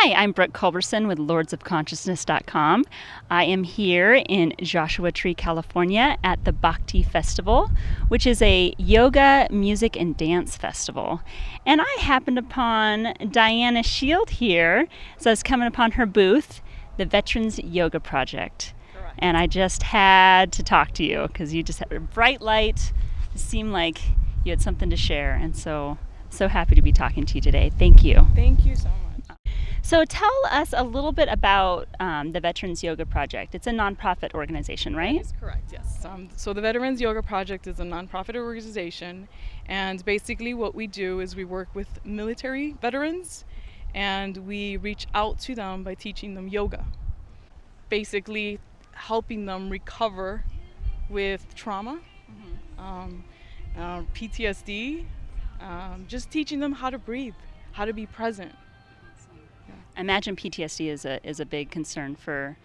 Hi, I'm Brooke Culberson with LordsofConsciousness.com. I am here in Joshua Tree, California at the Bhakti Festival, which is a yoga, music, and dance festival. And I happened upon Diana Shield here, so I was coming upon her booth, the Veterans Yoga Project. Correct. And I just had to talk to you because you just had a bright light. It seemed like you had something to share, and so happy to be talking to you today. Thank you. Thank you so much. So tell us a little bit about the Veterans Yoga Project. It's a nonprofit organization, right? That is correct, yes. So the Veterans Yoga Project is a nonprofit organization, and basically what we do is we work with military veterans, and we reach out to them by teaching them yoga. Basically helping them recover with trauma, PTSD, just teaching them how to breathe, how to be present. I imagine PTSD is a big concern for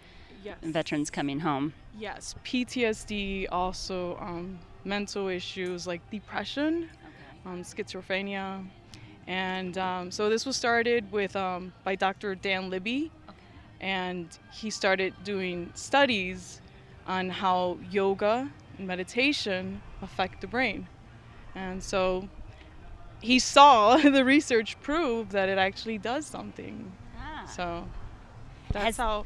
veterans coming home. Yes, PTSD, also mental issues like depression, schizophrenia. And so this was started with by Dr. Dan Libby, and he started doing studies on how yoga and meditation affect the brain. And so he saw the research prove that it actually does something. So that's how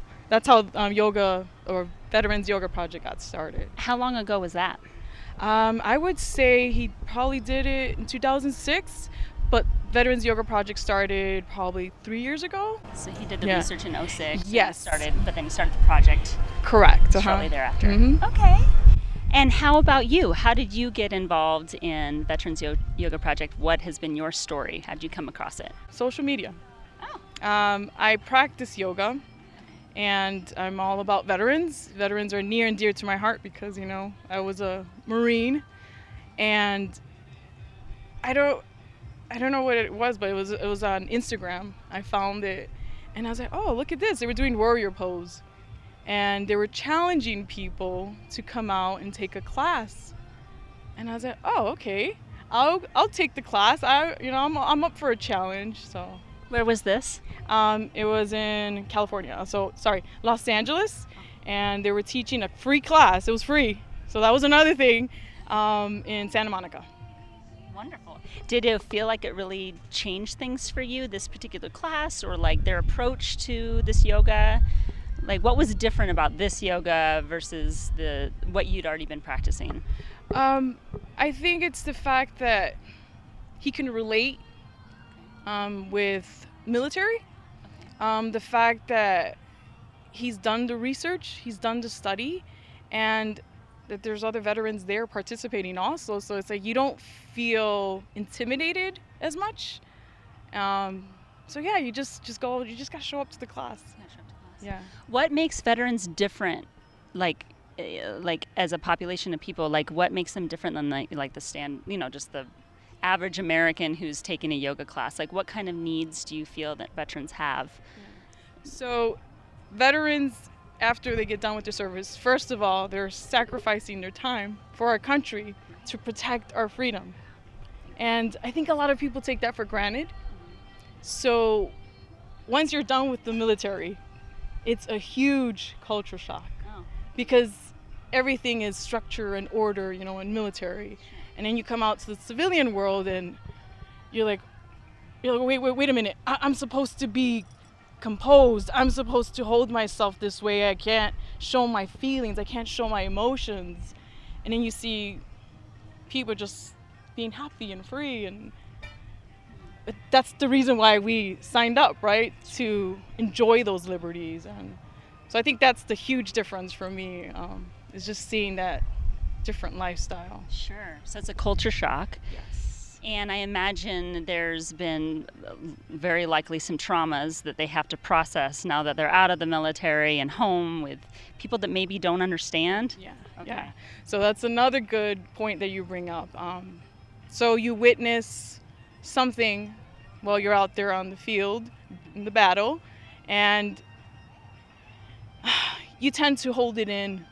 yoga or Veterans Yoga Project got started. How long ago was that? I would say he probably did it in 2006, but Veterans Yoga Project started probably 3 years ago. So he did the research in 2006. Yes. But then he started the project. Correct. Shortly thereafter. Mm-hmm. Okay. And how about you? How did you get involved in Veterans Yoga Project? What has been your story? How did you come across it? Social media. Oh. I practice yoga, and I'm all about veterans. Veterans are near and dear to my heart because, I was a Marine, and I don't know what it was, but it was on Instagram. I found it, and I was like, oh, look at this. They were doing warrior pose, and they were challenging people to come out and take a class. And I was like, oh, okay. I'll take the class. I'm up for a challenge, so. Where was this? It was in California. Los Angeles, and they were teaching a free class. It was free, so that was another thing. In Santa Monica. Wonderful. Did it feel like it really changed things for you, this particular class, or like their approach to this yoga? Like, what was different about this yoga versus what you'd already been practicing? I think it's the fact that he can relate with military. The fact that he's done the research, he's done the study, and that there's other veterans there participating also. So it's like you don't feel intimidated as much. You just go. You just gotta show up to the class. Yeah. What makes veterans different, like as a population of people? Like, what makes them different than just the average American who's taking a yoga class? Like, what kind of needs do you feel that veterans have? So, veterans, after they get done with their service, first of all, they're sacrificing their time for our country to protect our freedom. And I think a lot of people take that for granted. So, once you're done with the military, it's a huge culture shock because everything is structure and order, in military. And then you come out to the civilian world and you're like, wait a minute. I'm supposed to be composed. I'm supposed to hold myself this way. I can't show my feelings. I can't show my emotions. And then you see people just being happy and free. And that's the reason why we signed up, right? To enjoy those liberties. And so I think that's the huge difference for me, is just seeing that different lifestyle. Sure. So it's a culture shock. Yes. And I imagine there's been very likely some traumas that they have to process now that they're out of the military and home with people that maybe don't understand. Yeah. Okay. Yeah. So that's another good point that you bring up. So you witness something while you're out there on the field in the battle, and you tend to hold it in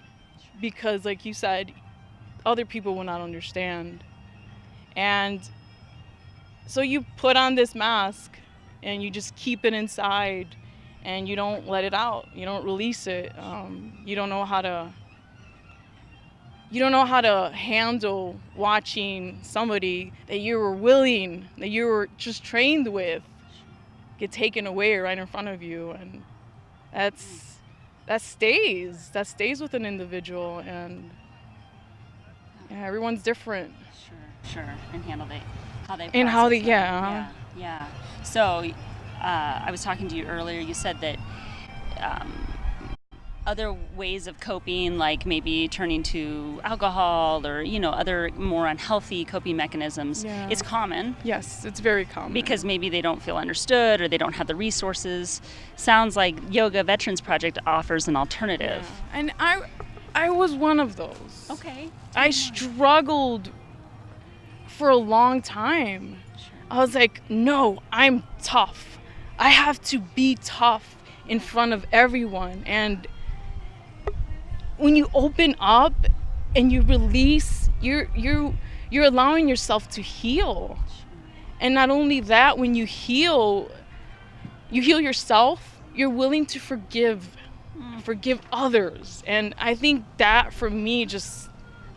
because, like you said, other people will not understand. And so you put on this mask and you just keep it inside and you don't let it out. You don't release it. You don't know how to handle watching somebody that you were just trained with get taken away right in front of you, and that stays with an individual, and yeah, everyone's different. Sure, and how they And how they, process it. Yeah. So, I was talking to you earlier. You said that other ways of coping, like maybe turning to alcohol or other more unhealthy coping mechanisms, it's common. Yes, it's very common. Because maybe they don't feel understood or they don't have the resources. Sounds like Yoga Veterans Project offers an alternative. Yeah. And I was one of those. Okay. I struggled for a long time. Sure. I was like, no, I'm tough. I have to be tough in front of everyone. And when you open up and you release, you're allowing yourself to heal. And not only that, when you heal yourself, you're willing to forgive others. And I think that for me,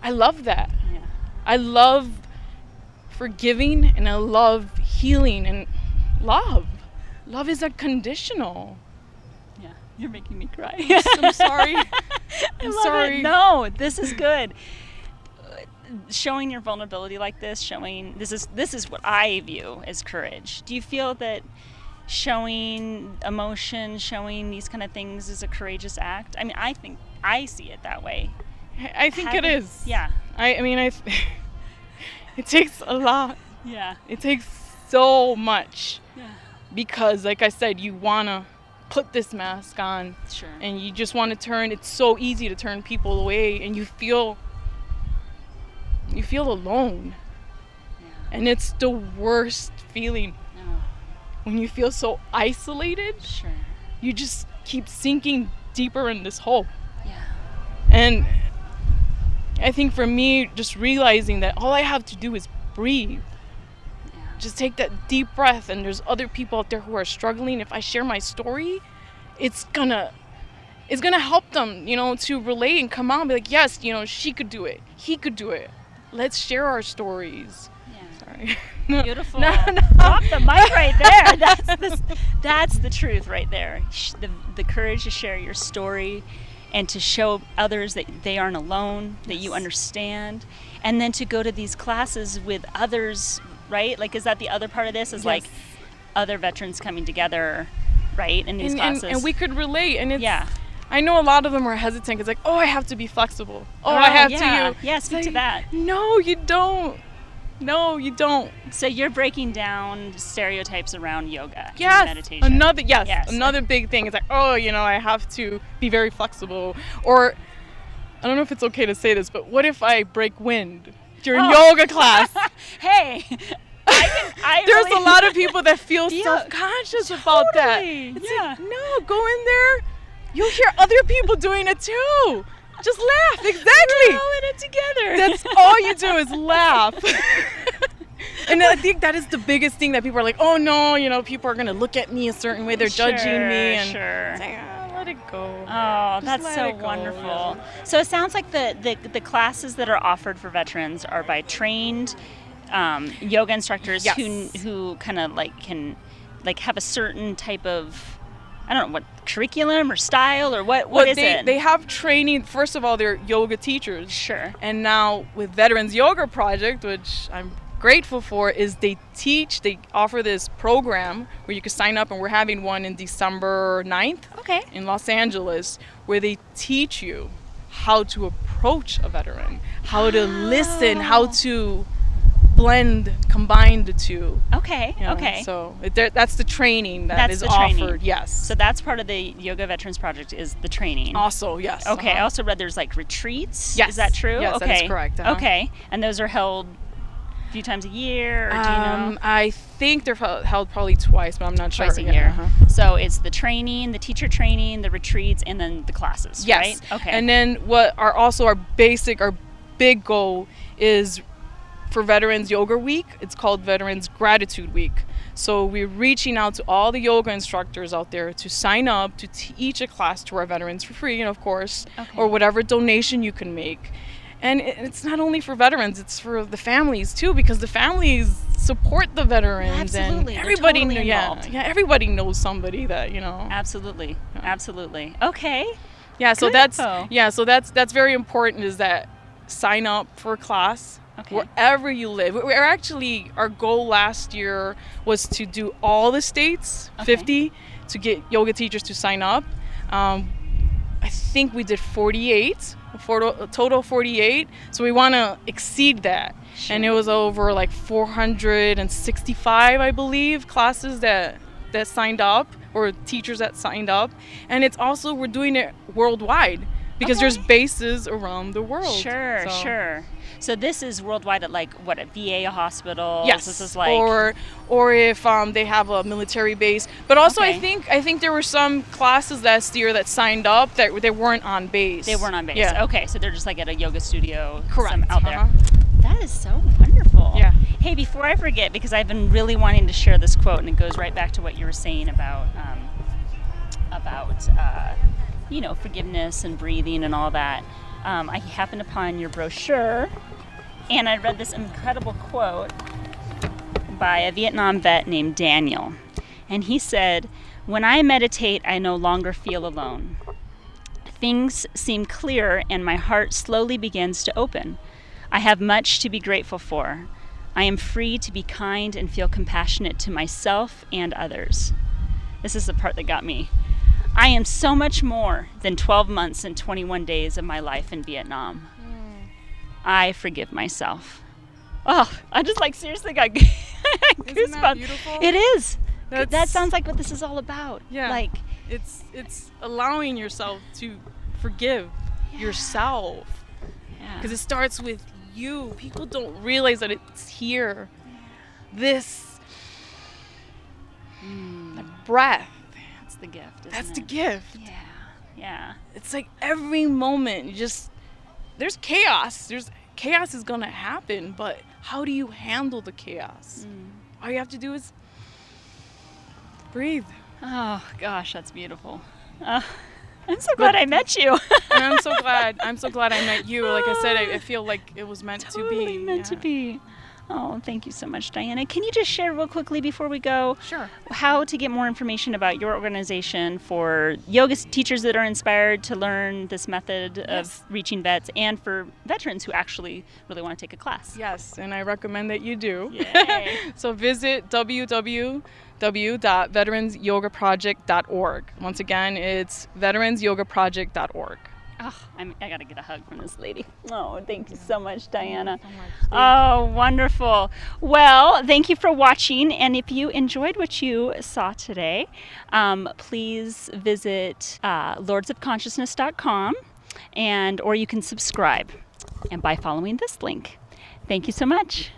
I love that. Yeah. I love forgiving, and I love healing, and love is unconditional. Yeah, you're making me cry. I'm sorry. I'm sorry. No, this is good. Showing your vulnerability like this, this is what I view as courage. Do you feel that showing emotion, showing these kind of things is a courageous act? I mean, I think I see it that way. I think it is. Yeah. I mean, it takes a lot. Yeah. It takes so much. Yeah. Because, like I said, you want to put this mask on. Sure. And you just want to turn. It's so easy to turn people away, and you feel alone. Yeah. And it's the worst feeling. No. When you feel so isolated. Sure. You just keep sinking deeper in this hole. Yeah. And I think for me, just realizing that all I have to do is breathe. Yeah. Just take that deep breath, and there's other people out there who are struggling. If I share my story, it's gonna help them, to relate and come out and be like, yes, she could do it. He could do it. Let's share our stories. Yeah. Sorry. Beautiful. No. Drop the mic right there. That's the truth right there. The courage to share your story and to show others that they aren't alone, that you understand, and then to go to these classes with others, right? Like, is that the other part of this? Is Yes. like other veterans coming together, right, in these classes? And we could relate. And it's, yeah. I know a lot of them are hesitant. It's like, oh, I have to be flexible. I have to. Yeah, speak to that. No, you don't. No, you don't. So you're breaking down stereotypes around yoga and Yes. meditation. Another big thing is like, I have to be very flexible. Or, I don't know if it's okay to say this, but what if I break wind during yoga class? Hey, There's a lot of people that feel self-conscious about that. It's like, no, go in there. You'll hear other people doing it too. Just laugh. Exactly. We're all in it together. That's all you do is laugh. And I think that is the biggest thing that people are like, oh no, people are gonna look at me a certain way. They're judging me. And Sure. say, let it go. Oh, Just that's let so it go. wonderful. Yeah. So it sounds like the classes that are offered for veterans are by trained yoga instructors Yes. who kind of can have a certain type of, I don't know, what curriculum or style or what is it? They have training. First of all, they're yoga teachers. Sure. And now with Veterans Yoga Project, which I'm grateful for, is they offer this program where you can sign up, and we're having one in December 9th in Los Angeles, where they teach you how to approach a veteran, how to listen, how to combine the two. Okay. Okay. So that's the training that is the training. offered. Yes. So that's part of the Yoga Veterans Project is the training. Also, yes. Okay. I also read there's retreats. Yes. Is that true? Yes, okay. that is correct. Okay. And those are held a few times a year, or do you know? I think they're held probably twice, but I'm not sure. Twice a year. So it's the training, the teacher training, the retreats, and then the classes, yes. right? Okay. And then what are also our big goal is for Veterans Yoga Week, it's called Veterans Gratitude Week. So we're reaching out to all the yoga instructors out there to sign up to teach a class to our veterans for free, of course, or whatever donation you can make. And it's not only for veterans, it's for the families too, because the families support the veterans. Absolutely. And everybody, Totally everybody knows somebody that, Absolutely. Absolutely. Okay. Yeah, so Good. that's very important, is that sign up for a class wherever you live. Our goal last year was to do all the states, 50, to get yoga teachers to sign up. I think we did 48, a total of 48. So we want to exceed that. Sure. And it was over like 465, I believe, classes that signed up, or teachers that signed up. And it's also, we're doing it worldwide, because there's bases around the world. Sure. So this is worldwide at like what, a VA hospital? Yes. This is like, or if they have a military base. But also I think there were some classes last year that signed up that they weren't on base. They weren't on base. Yeah. Okay, so they're just like at a yoga studio. Correct. Out there. That is so wonderful. Yeah. Hey, before I forget, because I've been really wanting to share this quote, and it goes right back to what you were saying about forgiveness and breathing and all that. I happened upon your brochure, and I read this incredible quote by a Vietnam vet named Daniel. And he said, "When I meditate, I no longer feel alone. Things seem clearer and my heart slowly begins to open. I have much to be grateful for. I am free to be kind and feel compassionate to myself and others." This is the part that got me. I am so much more than 12 months and 21 days of my life in Vietnam. I forgive myself. Oh, I just seriously got goosebumps. Isn't that beautiful? It is. That sounds like what this is all about. Yeah. It's allowing yourself to forgive yourself. Yeah. Because it starts with you. People don't realize that it's here. This the breath. That's the gift. That's the gift. Yeah. It's like every moment, there's chaos. Chaos is gonna happen, but how do you handle the chaos? All you have to do is breathe. Oh gosh, that's beautiful. I'm so glad I met you. And I'm so glad I met you. Like I said, I feel like it was meant to be. Totally meant to be. Oh, thank you so much, Diana. Can you just share real quickly before we go? Sure. How to get more information about your organization for yoga teachers that are inspired to learn this method of reaching vets, and for veterans who actually really want to take a class? Yes, and I recommend that you do. Yay. So visit www.veteransyogaproject.org. Once again, it's veteransyogaproject.org. Oh, I got to get a hug from this lady. Oh, thank you so much, Diana. So much. Oh, wonderful. Well, thank you for watching. And if you enjoyed what you saw today, please visit lordsofconsciousness.com, or you can subscribe and by following this link. Thank you so much.